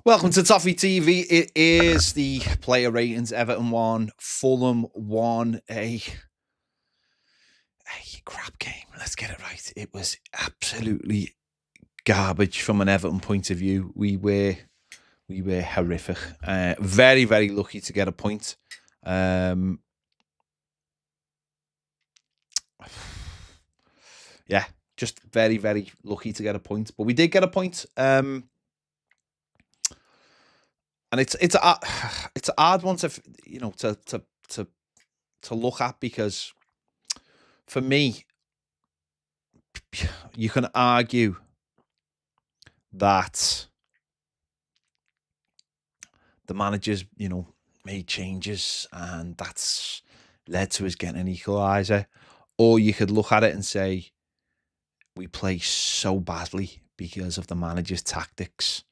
Welcome to Toffee TV. It is the player ratings. Everton 1, Fulham 1. A crap game. Let's get it right. It was absolutely garbage from an Everton point of view. We were horrific. Very, very lucky to get a point. Yeah, just very, very lucky to get a point. But we did get a point. And it's a hard one to look at, because for me, you can argue that the managers, made changes and that's led to us getting an equaliser, or you could look at it and say we play so badly because of the manager's tactics.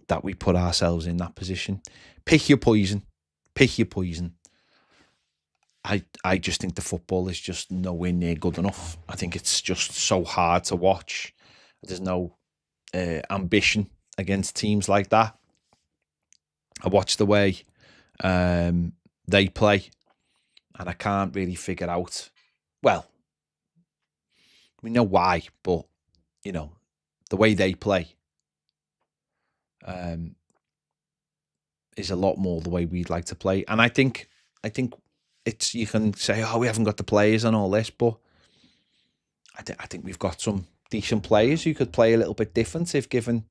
That we put ourselves in that position. Pick your poison. Pick your poison. I just think the football is just nowhere near good enough. I think it's just so hard to watch. There's no ambition against teams like that. I watch the way they play, and I can't really figure out. Well, we know why, but the way they play is a lot more the way we'd like to play. And I think it's, you can say, oh, we haven't got the players and all this, but I think we've got some decent players who could play a little bit different if given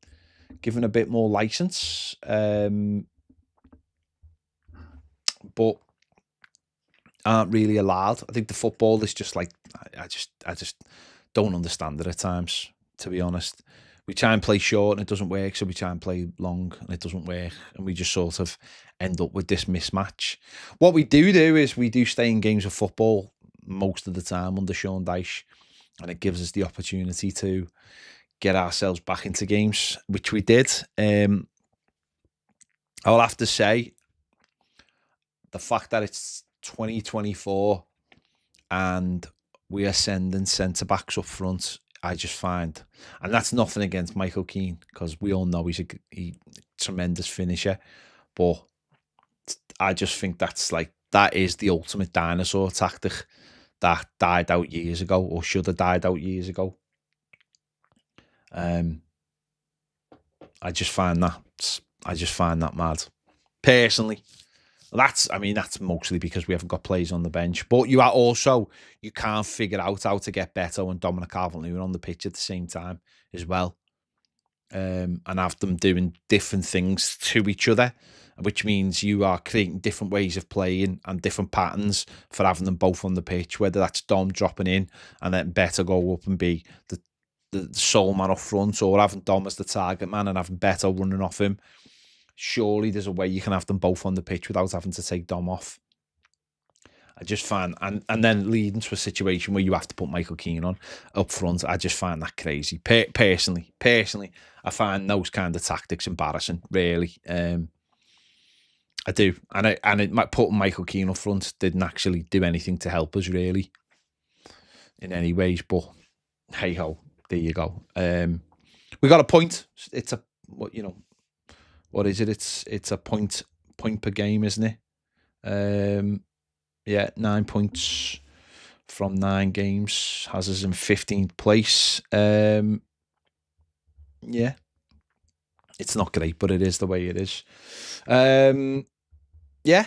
a bit more license. But aren't really allowed. I think the football is just like, I just don't understand it at times, to be honest. We try and play short and it doesn't work, so we try and play long and it doesn't work, and we just sort of end up with this mismatch. What we do is we do stay in games of football most of the time under Sean Dyche, and it gives us the opportunity to get ourselves back into games, which we did. I'll have to say, the fact that it's 2024 and we are sending centre-backs up front, I just find, and that's nothing against Michael Keane, because we all know he's a tremendous finisher, but I just think that is the ultimate dinosaur tactic that died out years ago, or should have died out years ago. I just find that mad, personally. That's mostly because we haven't got players on the bench. But you can't figure out how to get Beto and Dominic Calvert-Lewin on the pitch at the same time as well. And have them doing different things to each other, which means you are creating different ways of playing and different patterns for having them both on the pitch, whether that's Dom dropping in and then Beto go up and be the sole man up front, or having Dom as the target man and having Beto running off him. Surely there's a way you can have them both on the pitch without having to take Dom off. I just find, and then leading to a situation where you have to put Michael Keane on up front, I just find that crazy. Personally, I find those kind of tactics embarrassing, really. I do. And it might put Michael Keane up front didn't actually do anything to help us, really, in any ways. But hey ho, there you go. We got a point. It's a, what is it? It's a point per game, isn't it? Yeah, 9 points from 9 games has us in 15th place. Yeah, it's not great, but it is the way it is. Yeah,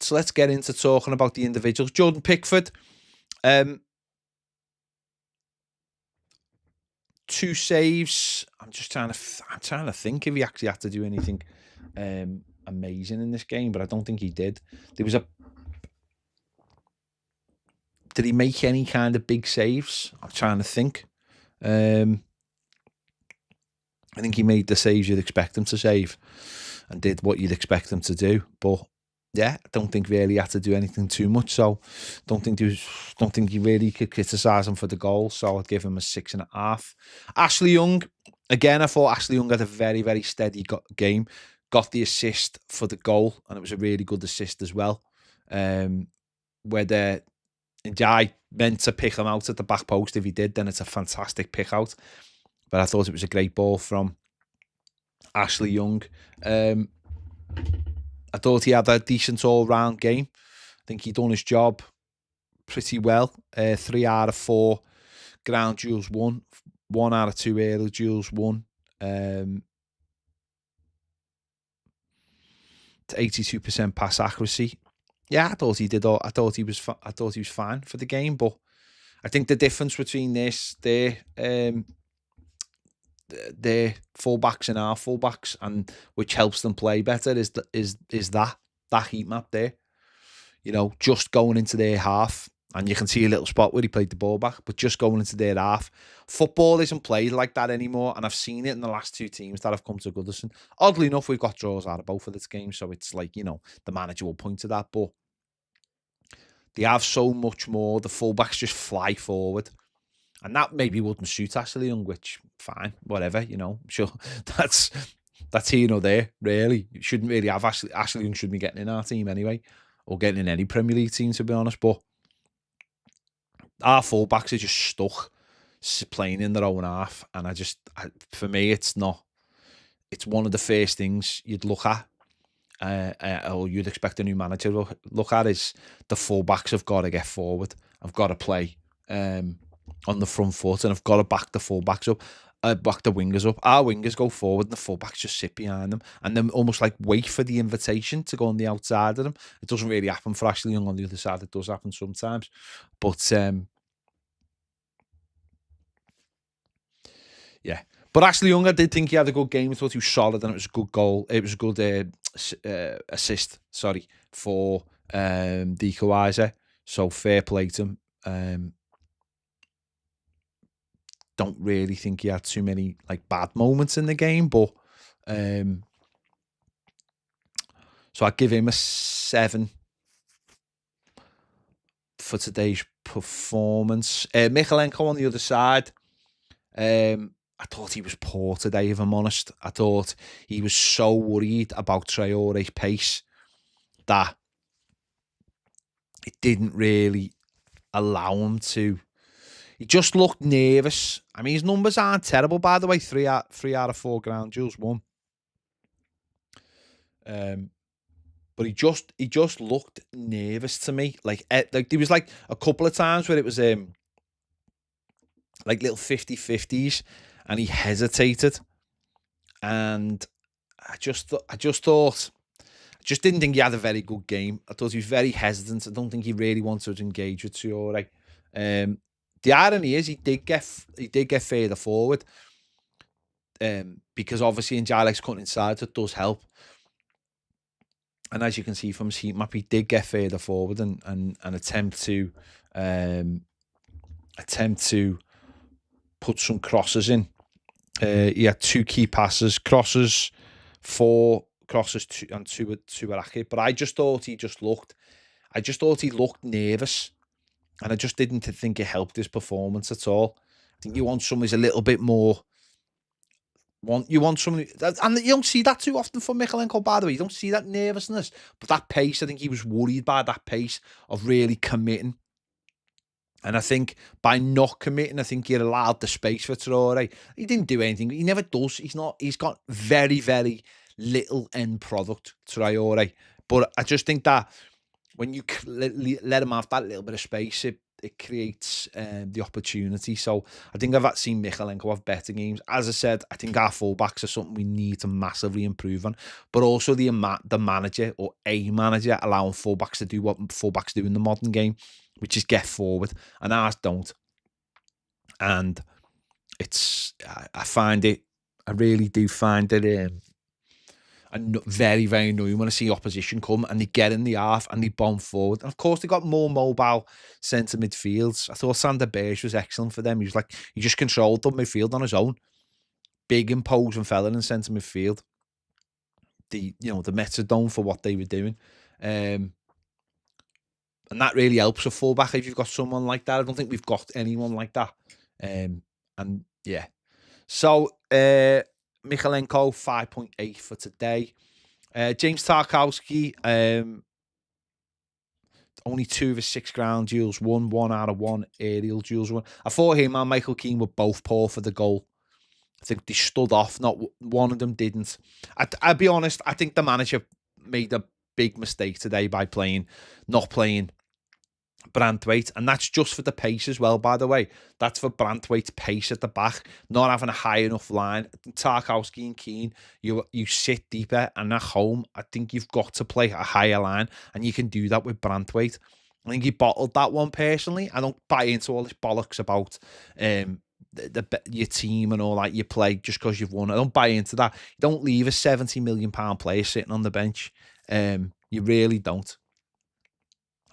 so let's get into talking about the individuals. Jordan Pickford, 2 saves. I'm trying to think if he actually had to do anything amazing in this game, but I don't think he did. Did he make any kind of big saves? I'm trying to think. I think he made the saves you'd expect him to save and did what you'd expect him to do. But yeah, I don't think really he had to do anything too much. So don't think you really could criticise him for the goal. So I'd give him a 6.5. Ashley Young, again, I thought Ashley Young had a very, very steady game. Got the assist for the goal, and it was a really good assist as well. Where I meant to pick him out at the back post. If he did, then it's a fantastic pick out. But I thought it was a great ball from Ashley Young. I thought he had a decent all-round game. I think he done his job pretty well. 3 out of 4 ground duels won. 1 out of 2 aerial duels won. 82% pass accuracy. Yeah, I thought he did. I thought he was fine for the game. But I think the difference between their fullbacks and our fullbacks, and which helps them play better, is that heat map there. You know, just going into their half, and you can see a little spot where he played the ball back, but just going into their half. Football isn't played like that anymore, and I've seen it in the last 2 teams that have come to Goodison. Oddly enough, we've got draws out of both of this games, so it's like, you know, the manager will point to that, but they have so much more. The fullbacks just fly forward. And that maybe wouldn't suit Ashley Young, which, fine, whatever, you know. Sure, that's here nor there, really. You shouldn't really have Ashley Young shouldn't be getting in our team anyway, or getting in any Premier League team, to be honest. But our fullbacks are just stuck playing in their own half. And for me, it's not. It's one of the first things you'd look at, or you'd expect a new manager to look at, is the fullbacks have got to get forward. I've got to play on the front foot, and I've got to back the fullbacks up, back the wingers up. Our wingers go forward, and the fullbacks just sit behind them, and then almost like wait for the invitation to go on the outside of them. It doesn't really happen for Ashley Young on the other side. It does happen sometimes, but yeah. But Ashley Young, I did think he had a good game. I thought he was solid, and it was a good goal. It was a good assist, for the equaliser. So fair play to him. Don't really think he had too many like bad moments in the game, but so I'd give him a 7 for today's performance. Michalenko on the other side. I thought he was poor today, if I'm honest. I thought he was so worried about Traore's pace that it didn't really allow him to. He just looked nervous. I mean, his numbers aren't terrible, by the way. 3 out of 4 ground duels won. But he just looked nervous to me. Like there was like a couple of times where it was like little 50-50s, and he hesitated. And I just didn't think he had a very good game. I thought he was very hesitant. I don't think he really wanted to engage with Traore. The irony is he did get further forward, because obviously in Jarek's cutting inside, it does help. And as you can see from his heat map, he did get further forward and attempt to put some crosses in. He had 2 key passes, 4 crosses, 2 were accurate. But I just thought he looked nervous, and I just didn't think it helped his performance at all. I think you want someone who's a little bit more. You want someone, and you don't see that too often from Michalenko, by the way. You don't see that nervousness, but that pace. I think he was worried by that pace of really committing. And I think by not committing, I think he allowed the space for Traore. He didn't do anything. He never does. He's got very, very little end product, Traore. But I just think that when you let him have that little bit of space, it creates the opportunity. So I think I've seen Michalenko have better games. As I said, I think our fullbacks are something we need to massively improve on. But also the manager, or a manager, allowing fullbacks to do what fullbacks do in the modern game, which is get forward, and ours don't. And I really do find it very, very annoying when I see opposition come and they get in the half and they bomb forward. And of course, they got more mobile centre midfields. I thought Sander Berge was excellent for them. He just controlled the midfield on his own. Big, imposing fella in centre midfield. The Mets are known for what they were doing. And that really helps a fullback if you've got someone like that. I don't think we've got anyone like that. And yeah. So, Michalenko, 5.8 for today. James Tarkowski, only 2 of his 6 ground duels won, 1 out of 1 aerial duels won. I thought him and Michael Keane were both poor for the goal. I think they stood off. Not one of them didn't. I'll be honest. I think the manager made a big mistake today by not playing Branthwaite, and that's just for the pace as well, by the way. That's for Branthwaite's pace at the back, not having a high enough line. Tarkowski and Keane, you sit deeper, and at home, I think you've got to play a higher line, and you can do that with Branthwaite. I think he bottled that one personally. I don't buy into all this bollocks about your team and all that you play just because you've won. I don't buy into that. You don't leave a £70 million player sitting on the bench. You really don't.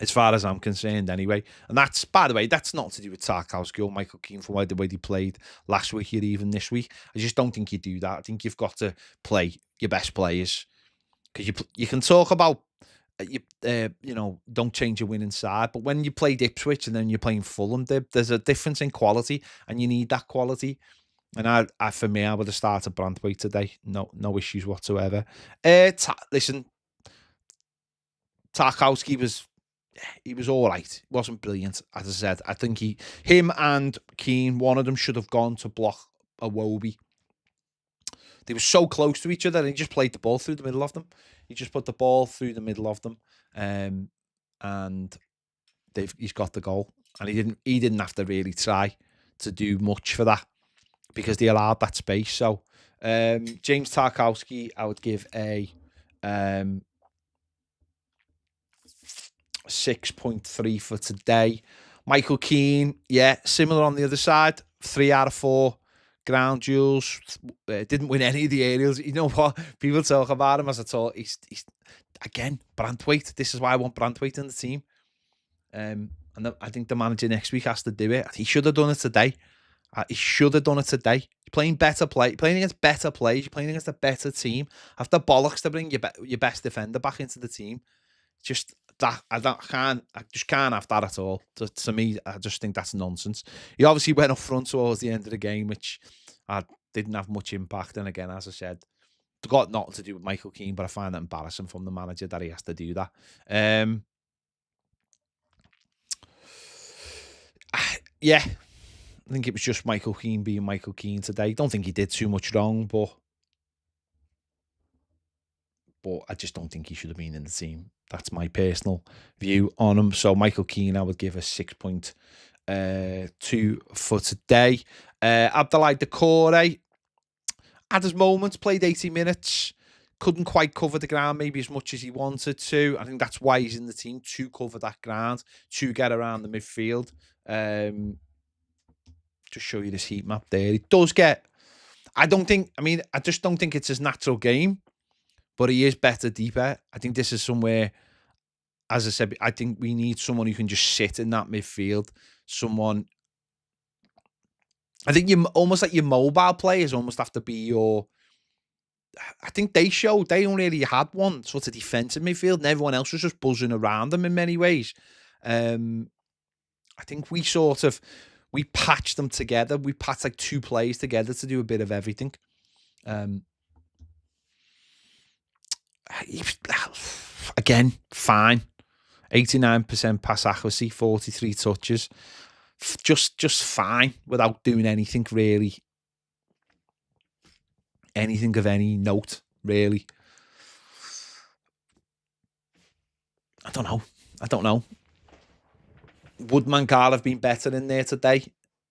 As far as I'm concerned, anyway. And that's, by the way, that's not to do with Tarkowski or Michael Keane from the way they played last week or even this week. I just don't think you do that. I think you've got to play your best players. Because you can talk about, don't change your winning side. But when you played Ipswich and then you're playing Fulham, there's a difference in quality, and you need that quality. And for me, I would have started Branthwaite today. No issues whatsoever. Listen, Tarkowski was all right. He wasn't brilliant, as I said. I think him and Keane, one of them should have gone to block Iwobi. They were so close to each other, and he just played the ball through the middle of them. He just put the ball through the middle of them, and he's got the goal. And he didn't have to really try to do much for that because they allowed that space. So James Tarkowski, I would give a 6.3 for today. Michael Keane, yeah, similar on the other side. 3 out of 4 ground duels. Didn't win any of the aerials. You know what? People talk about him as I thought. He's again, Branthwaite. This is why I want Branthwaite in the team. And I think the manager next week has to do it. He should have done it today. You're playing better play. You're playing against better players. You're playing against a better team. Have the bollocks to bring your best defender back into the team. Just that I just can't have that at all. To me, I just think that's nonsense. He obviously went up front towards the end of the game, which didn't have much impact. And again, as I said, it's got nothing to do with Michael Keane, but I find that embarrassing from the manager that he has to do that. Yeah, I think it was just Michael Keane being Michael Keane today. Don't think he did too much wrong, but I just don't think he should have been in the team. That's my personal view on him. So Michael Keane, I would give a 6.2 for today. Abdoulaye Doucouré had his moments, played 80 minutes, couldn't quite cover the ground maybe as much as he wanted to. I think that's why he's in the team, to cover that ground, to get around the midfield. Just show you this heat map there. It does get, I just don't think it's his natural game, but he is better deeper. I think this is somewhere, as I said, I think we need someone who can just sit in that midfield. I think you almost like your mobile players almost have to be your, I think they only really had one sort of defensive midfield, and everyone else was just buzzing around them in many ways. I think we patched them together. We patched like 2 players together to do a bit of everything. Again, fine. 89% pass accuracy, 43 touches. Just fine without doing anything really. Anything of any note, really. I don't know. Would Mangala have been better in there today?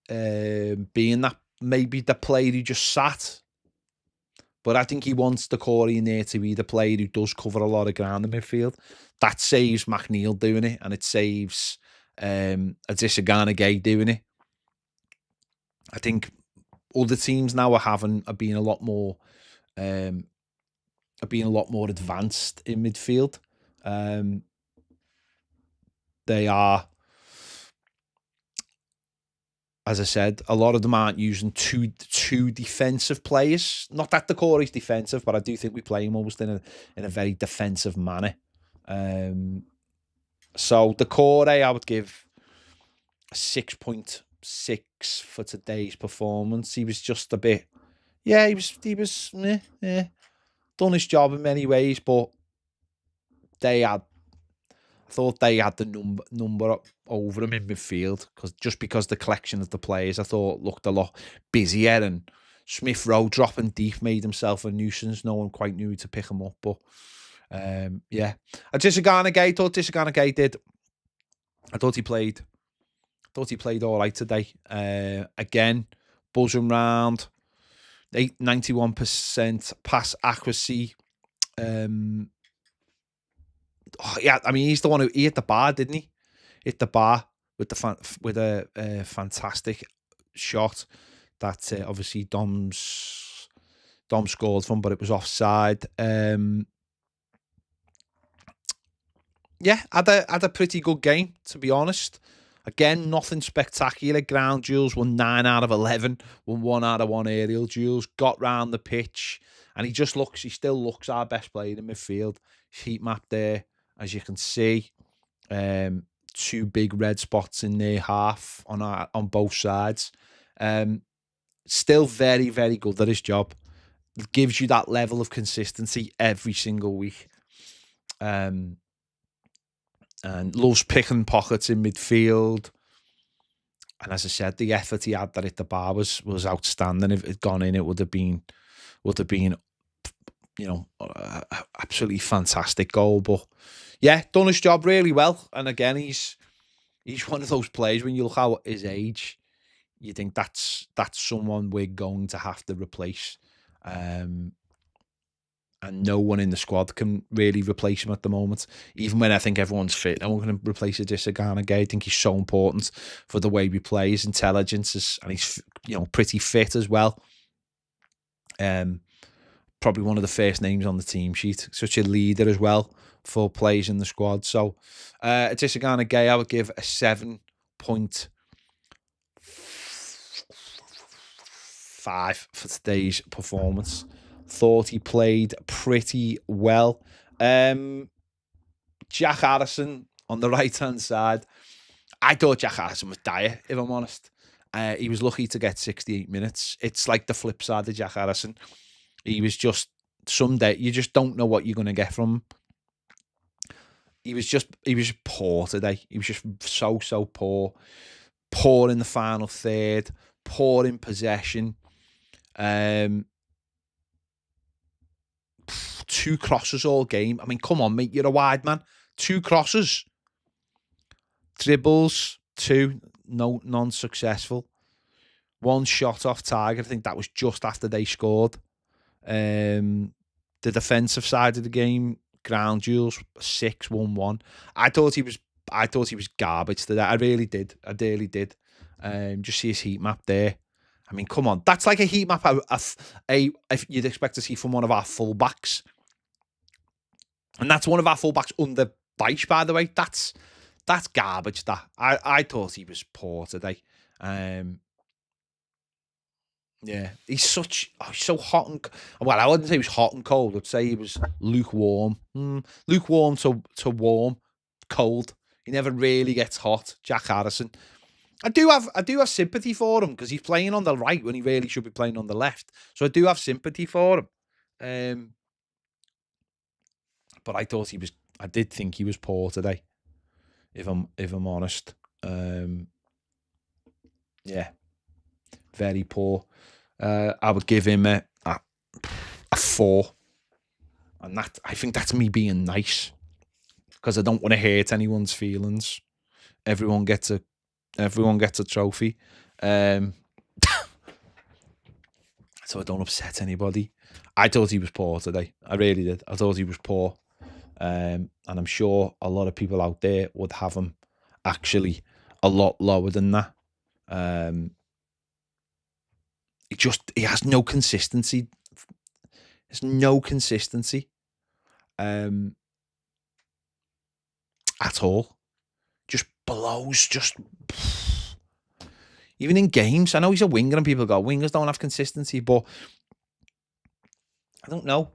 Being that maybe the player who just sat. But I think he wants Doucouré in there to be the player who does cover a lot of ground in midfield. That saves McNeil doing it, and it saves Adissa Gay doing it. I think other teams now are being a lot more advanced in midfield. They are, as I said, a lot of them aren't using two defensive players. Not that Doucouré's defensive, but I do think we play him almost in a very defensive manner. So Doucouré, I would give a 6.6 for today's performance. He was just a bit, he was done his job in many ways, but I thought they had the number over him in midfield because the collection of the players I thought looked a lot busier and Smith Rowe dropping deep made himself a nuisance. No one quite knew to pick him up. But yeah, I thought Tisagana did. I thought he played. All right today. Again, buzzing round. 91% pass accuracy. Yeah, I mean, he's the one who hit the bar, didn't he? Hit the bar with a fantastic shot that obviously Dom scored from, but it was offside. Yeah, had a pretty good game, to be honest. Again, nothing spectacular. Ground duels won 9 out of 11, won 1 out of 1 aerial duels, got round the pitch, and he still looks our best player in midfield. Heat map there, as you can see. 2 big red spots in their half on both sides. Still very, very good at his job. It gives you that level of consistency every single week. And loves picking pockets in midfield. And as I said, the effort he had that hit the bar was outstanding. If it had gone in, it would have been, absolutely fantastic goal. But yeah, done his job really well. And again, he's one of those players, when you look at his age, you think that's someone we're going to have to replace. And no one in the squad can really replace him at the moment. Even when I think everyone's fit, no one can replace Tisagana. I think he's so important for the way we play. His intelligence and he's pretty fit as well. Probably one of the first names on the team sheet. Such a leader as well for players in the squad. So Tisagana I would give a 7.5 for today's performance. Thought he played pretty well. Jack Harrison on the right-hand side. I thought Jack Harrison was dire, if I'm honest. He was lucky to get 68 minutes. It's like the flip side of Jack Harrison. He was just, someday, you just don't know what you're going to get from him. He was poor today. He was just so poor. Poor in the final third. Poor in possession. 2 crosses all game. I mean, come on, mate. You're a wide man. 2 crosses. Dribbles, 2. Non-successful. 1 shot off target. I think that was just after they scored. The defensive side of the game, ground duels, 6-1-1. I thought he was garbage today. I really did. Just see his heat map there. I mean, come on. That's like a heat map if you'd expect to see from one of our fullbacks. And that's one of our fullbacks under Bice, by the way. That's garbage, that. I thought he was poor today. Yeah. He's so hot and... Well, I wouldn't say he was hot and cold. I'd say he was lukewarm. Lukewarm to warm. Cold. He never really gets hot. Jack Harrison. I do have sympathy for him because he's playing on the right when he really should be playing on the left. So I do have sympathy for him. But I did think he was poor today. If I'm honest. Yeah. Very poor. I would give him a 4. And I think that's me being nice. Because I don't want to hurt anyone's feelings. Everyone gets a trophy. So I don't upset anybody. I thought he was poor today. I really did. I thought he was poor. And I'm sure a lot of people out there would have him actually a lot lower than that. He has no consistency. There's no consistency. At all. Just blows, even in games. I know he's a winger and people go, wingers don't have consistency, but I don't know.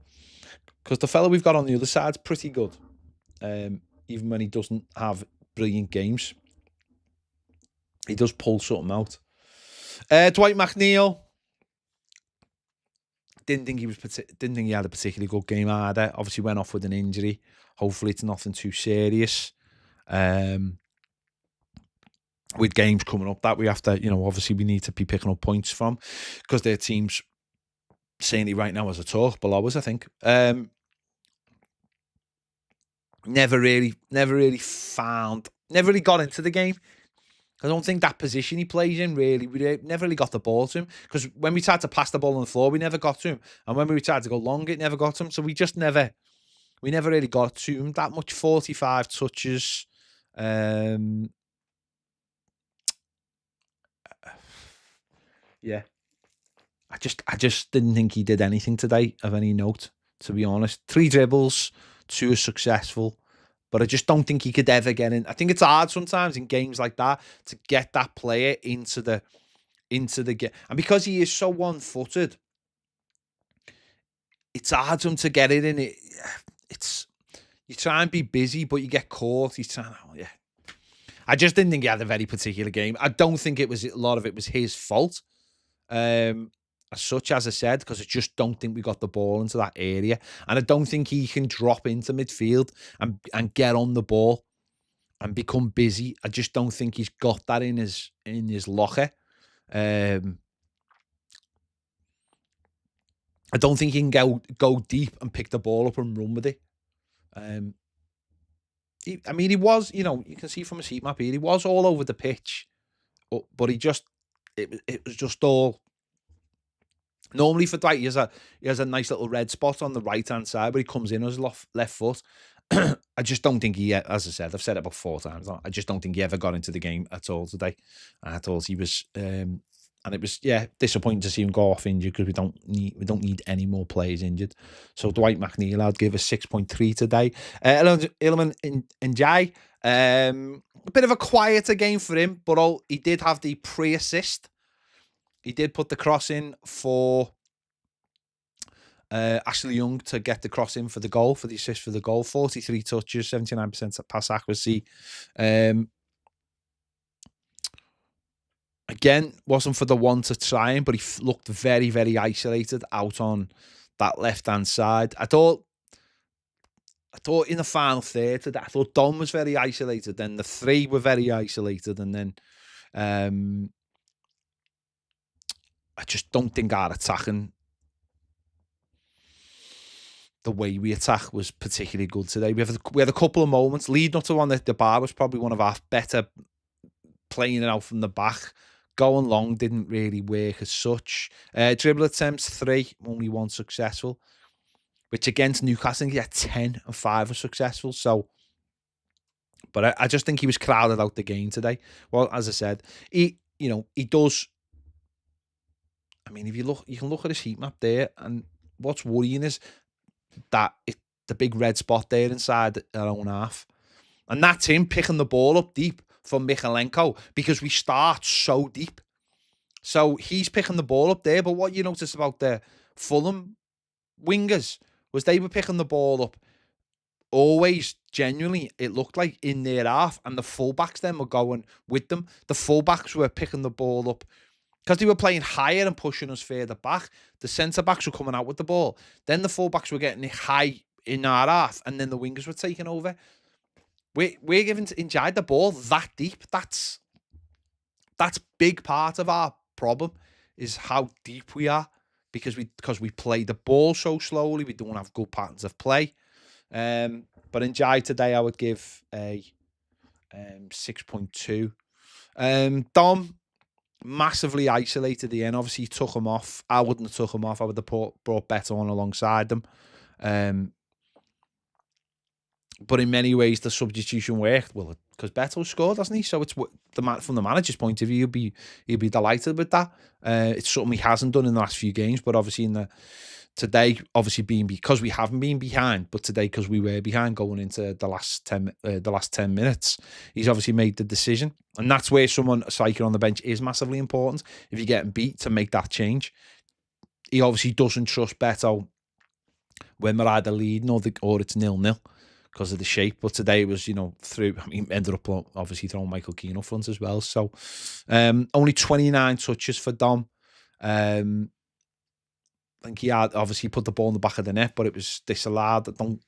Because the fellow we've got on the other side's pretty good. Even when he doesn't have brilliant games. He does pull something out. Dwight McNeil. Didn't think he had a particularly good game either. Obviously went off with an injury. Hopefully it's nothing too serious. With games coming up that we have to, obviously we need to be picking up points from because their teams certainly right now as I talk, below us, I think. Never really got into the game. I don't think that position he plays in we never really got the ball to him. Because when we tried to pass the ball on the floor, we never got to him. And when we tried to go long, it never got to him. So we never really got to him that much. 45 touches. Yeah. I just didn't think he did anything today of any note, to be honest. 3 dribbles, 2 are successful. But I just don't think he could ever get in. I think it's hard sometimes in games like that to get that player into the game. And because he is so one-footed, it's hard for him to get it in. It's you try and be busy, but you get caught. He's trying. Oh, yeah. I just didn't think he had a very particular game. I don't think a lot of it was his fault. As such, as I said, because I just don't think we got the ball into that area. And I don't think he can drop into midfield and get on the ball and become busy. I just don't think he's got that in his locker. I don't think he can go deep and pick the ball up and run with it. He was, you can see from his heat map here, he was all over the pitch, but it was just all. Normally for Dwight, he has a nice little red spot on the right-hand side, but he comes in as left foot. I just don't think he, as I said, I've said it about 4 times. I just don't think he ever got into the game at all today. I thought he was, and it was disappointing to see him go off injured because we don't need any more players injured. So Dwight McNeil, I'd give a 6.3 today. Iliman Ndiaye, a bit of a quieter game for him, but he did have the pre-assist. He did put the cross in for Ashley Young to get the cross in for the goal, for the assist for the goal. 43 touches, 79% pass accuracy. Again, wasn't for the one to try him, but he looked very, very isolated out on that left-hand side. I thought in the final third, I thought Dom was very isolated. Then the 3 were very isolated. And then I just don't think our attacking, the way we attack, was particularly good today. We had a couple of moments leading up to one that the bar was probably one of our better, playing it out from the back. Going long didn't really work as such. Dribble attempts 3, only 1 successful, which against Newcastle he had 10 and 5 were successful. So, but I just think he was crowded out the game today. Well, as I said, he does. I mean, if you can look at his heat map there, and what's worrying is that the big red spot there inside our own half. And that's him picking the ball up deep from Michalenko, because we start so deep. So he's picking the ball up there. But what you notice about the Fulham wingers was they were picking the ball up always, genuinely, it looked like, in their half, and the fullbacks then were going with them. The fullbacks were picking the ball up because they were playing higher and pushing us further back. The centre-backs were coming out with the ball. Then the full-backs were getting it high in our half, and then the wingers were taking over. We're giving Ndiaye the ball that deep. That's big part of our problem, is how deep we are, because we play the ball so slowly. We don't have good patterns of play. But Ndiaye today, I would give a 6.2. Dom, massively isolated at the end. Obviously, he took him off. I wouldn't have took him off. I would have brought Beto on alongside them. But in many ways, the substitution worked. Well, because Beto scored, hasn't he? So it's from the manager's point of view, he'll be delighted with that. It's something he hasn't done in the last few games, but obviously today, obviously because we haven't been behind, but today because we were behind going into the last 10 minutes, he's obviously made the decision, and that's where someone, a striker on the bench, is massively important. If you're getting beat, to make that change. He obviously doesn't trust Beto when we're either leading or it's 0-0 because of the shape. But today it was, ended up obviously throwing Michael Keane up front as well. So only 29 touches for Dom. I think he had obviously put the ball in the back of the net, but it was disallowed. I don't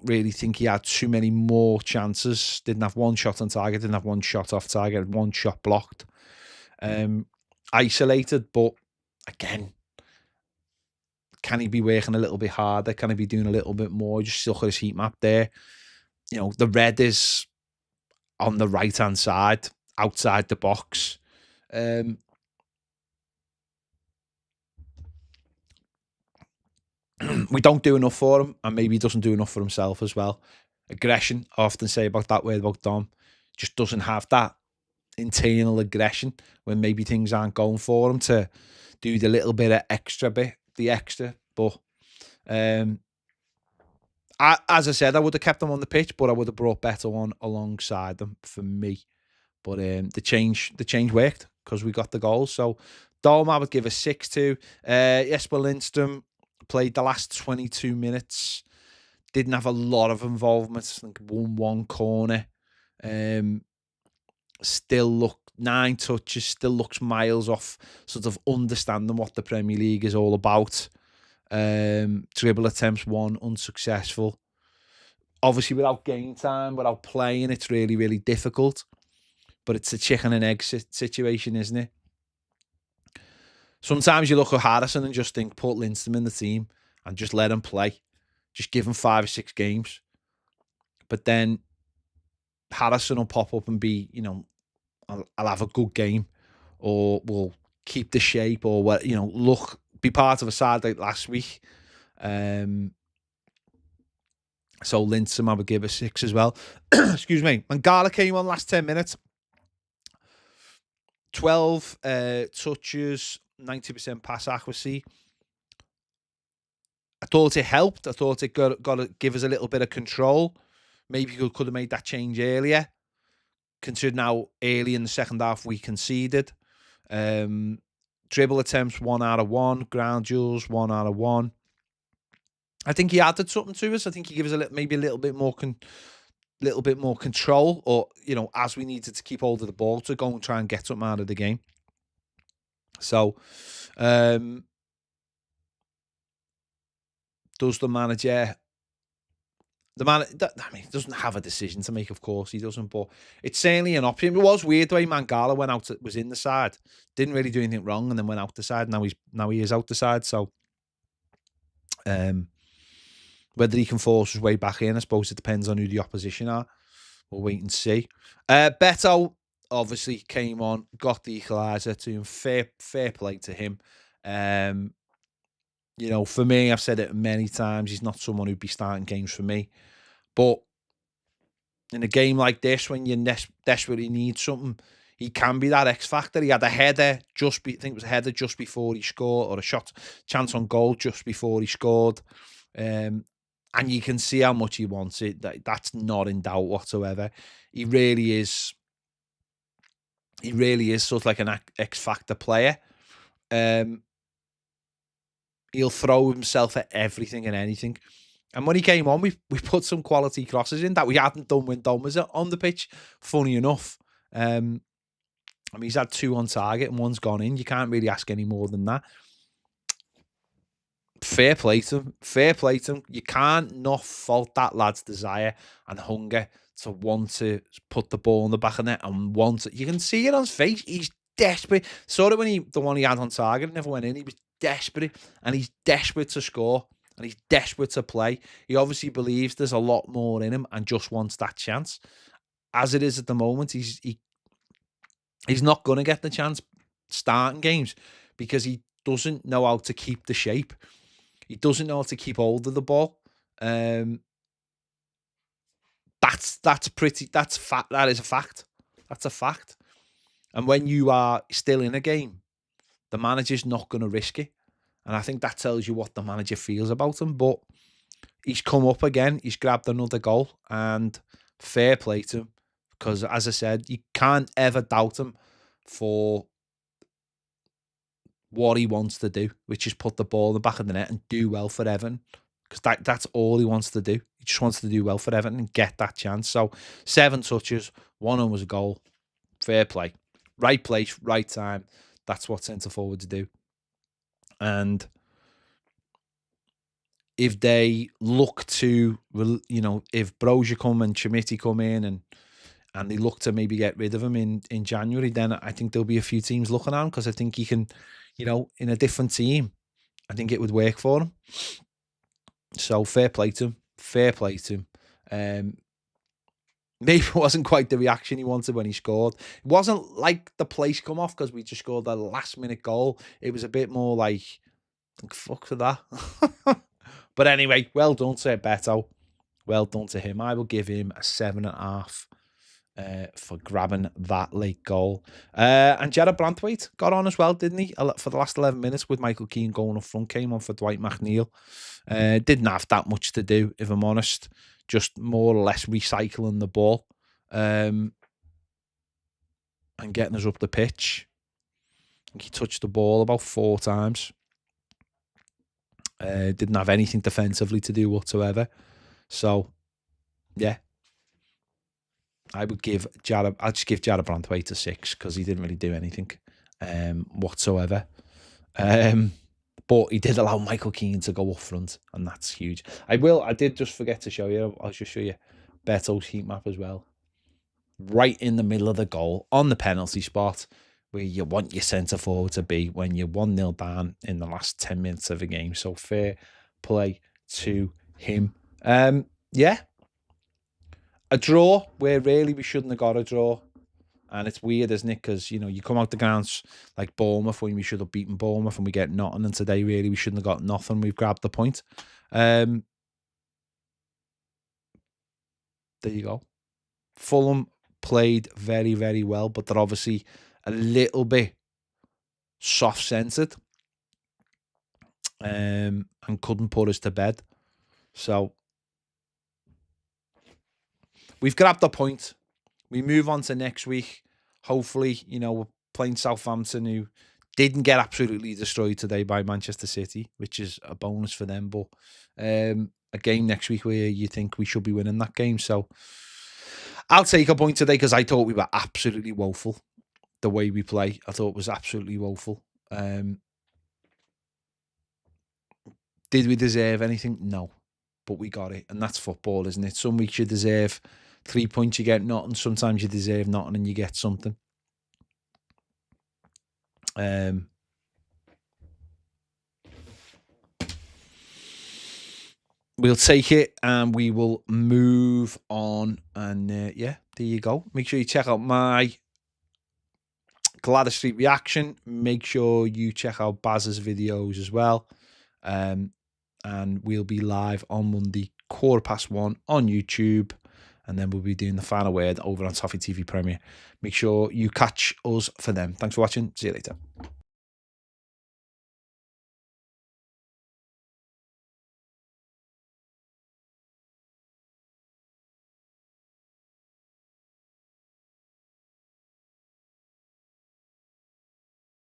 really think he had too many more chances. Didn't have one shot on target, didn't have one shot off target, one shot blocked. Isolated, but again, Can he be working a little bit harder? Can he be doing a little bit more? Just look at his heat map there. The red is on the right-hand side, outside the box. We don't do enough for him, and maybe he doesn't do enough for himself as well. Aggression, I often say about that word about Dom, just doesn't have that internal aggression when maybe things aren't going for him to do the little bit of extra bit, the extra. But as I said, I would have kept him on the pitch, but I would have brought Beto on alongside them for me. But the change worked because we got the goal. So Dom, I would give a 6-2. Jesper Lindstrom played the last 22 minutes. Didn't have a lot of involvement. I think one corner. Still look 9 touches. Still looks miles off sort of understanding what the Premier League is all about. Dribble attempts 1 unsuccessful. Obviously, without game time, without playing, it's really, really difficult. But it's a chicken and egg situation, isn't it? Sometimes you look at Harrison and just think, put Lindstrom in the team and just let him play. Just give him 5 or 6 games. But then Harrison will pop up and be, I'll have a good game, or we'll keep the shape, or what, be part of a side like last week. So Lindstrom, I would give a 6 as well. Excuse me. Mangala came on last 10 minutes. 12 touches, 90% pass accuracy. I thought it helped. I thought it got to give us a little bit of control. Maybe we could have made that change earlier, considering how early in the second half we conceded. Dribble attempts 1 out of 1. Ground duels 1 out of 1. I think he added something to us. I think he gives us maybe a little bit more control, or as we needed to keep hold of the ball to go and try and get something out of the game. So, does the manager? He doesn't have a decision to make, of course he doesn't, but it's certainly an option. It was weird the way Mangala went out, was in the side, didn't really do anything wrong, and then went out the side. Now he is out the side, so whether he can force his way back in, I suppose it depends on who the opposition are. We'll wait and see. Beto obviously came on, got the equaliser to him. Fair play to him. For me, I've said it many times, he's not someone who'd be starting games for me. But in a game like this, when you desperately need something, he can be that X factor. He had a header I think it was a header just before he scored, or a chance on goal just before he scored. And you can see how much he wants it. That's not in doubt whatsoever. He really is sort of like an X factor player. He'll throw himself at everything and anything. And when he came on, we put some quality crosses in that we hadn't done when Dom was on the pitch, funny enough. He's had 2 on target and 1's gone in. You can't really ask any more than that. Fair play to him. You can't not fault that lad's desire and hunger to want to put the ball in the back of the net and want it. You can see it on his face. He's desperate. Saw it when the one he had on target never went in. He was desperate, and he's desperate to score, and he's desperate to play. He obviously believes there's a lot more in him and just wants that chance. As it is at the moment, he's not going to get the chance starting games because he doesn't know how to keep the shape. He doesn't know how to keep hold of the ball. That's fact. That is a fact. That's a fact. And when you are still in a game, the manager's not going to risk it. And I think that tells you what the manager feels about him. But he's come up again. He's grabbed another goal. And fair play to him. Because, as I said, you can't ever doubt him for what he wants to do, which is put the ball in the back of the net and do well for Everton. Because that's all he wants to do. He just wants to do well for Everton and get that chance. So 7 touches, 1 of them was a goal. Fair play. Right place, right time. That's what centre forwards do. And if they look to, if Brozier come and Chimiti come in and they look to maybe get rid of him in January, then I think there'll be a few teams looking at him because I think he can, in a different team, I think it would work for him. So fair play to him. Fair play to him. Maybe it wasn't quite the reaction he wanted when he scored. It wasn't like the place come off because we just scored a last-minute goal. It was a bit more like fuck for that. But anyway, well done to Beto. Well done to him. I will give him a 7.5 for grabbing that late goal. And Jared Branthwaite got on as well, didn't he? For the last 11 minutes with Michael Keane going up front. Came on for Dwight McNeil. Didn't have that much to do, if I'm honest. Just more or less recycling the ball and getting us up the pitch. I think he touched the ball about 4 times. Didn't have anything defensively to do whatsoever. So, yeah. I'd just give Jared Branthwaite a 6 because he didn't really do anything whatsoever. But he did allow Michael Keane to go up front, and that's huge. I did just forget to show you. I'll just show you Beto's heat map as well. Right in the middle of the goal, on the penalty spot, where you want your centre forward to be when you're 1-0 down in the last 10 minutes of a game. So fair play to him. Yeah. A draw where really we shouldn't have got a draw. And it's weird, isn't it? Because, you come out the grounds like Bournemouth when we should have beaten Bournemouth and we get nothing. And today, really, we shouldn't have got nothing. We've grabbed the point. There you go. Fulham played very, very well, but they're obviously a little bit soft-centred and couldn't put us to bed. So we've grabbed the point. We move on to next week. Hopefully, we're playing Southampton, who didn't get absolutely destroyed today by Manchester City, which is a bonus for them. But a game next week where you think we should be winning that game. So I'll take a point today because I thought we were absolutely woeful. The way we play, I thought was absolutely woeful. Did we deserve anything? No. But we got it. And that's football, isn't it? Some weeks you deserve 3 points, you get nothing. Sometimes you deserve nothing and you get something. We'll take it and we will move on. And yeah, there you go. Make sure you check out my Gladys Street reaction. Make sure you check out Baz's videos as well. And we'll be live on Monday, 1:15 on YouTube. And then we'll be doing the final word over on Toffee TV Premier. Make sure you catch us for them. Thanks for watching. See you later.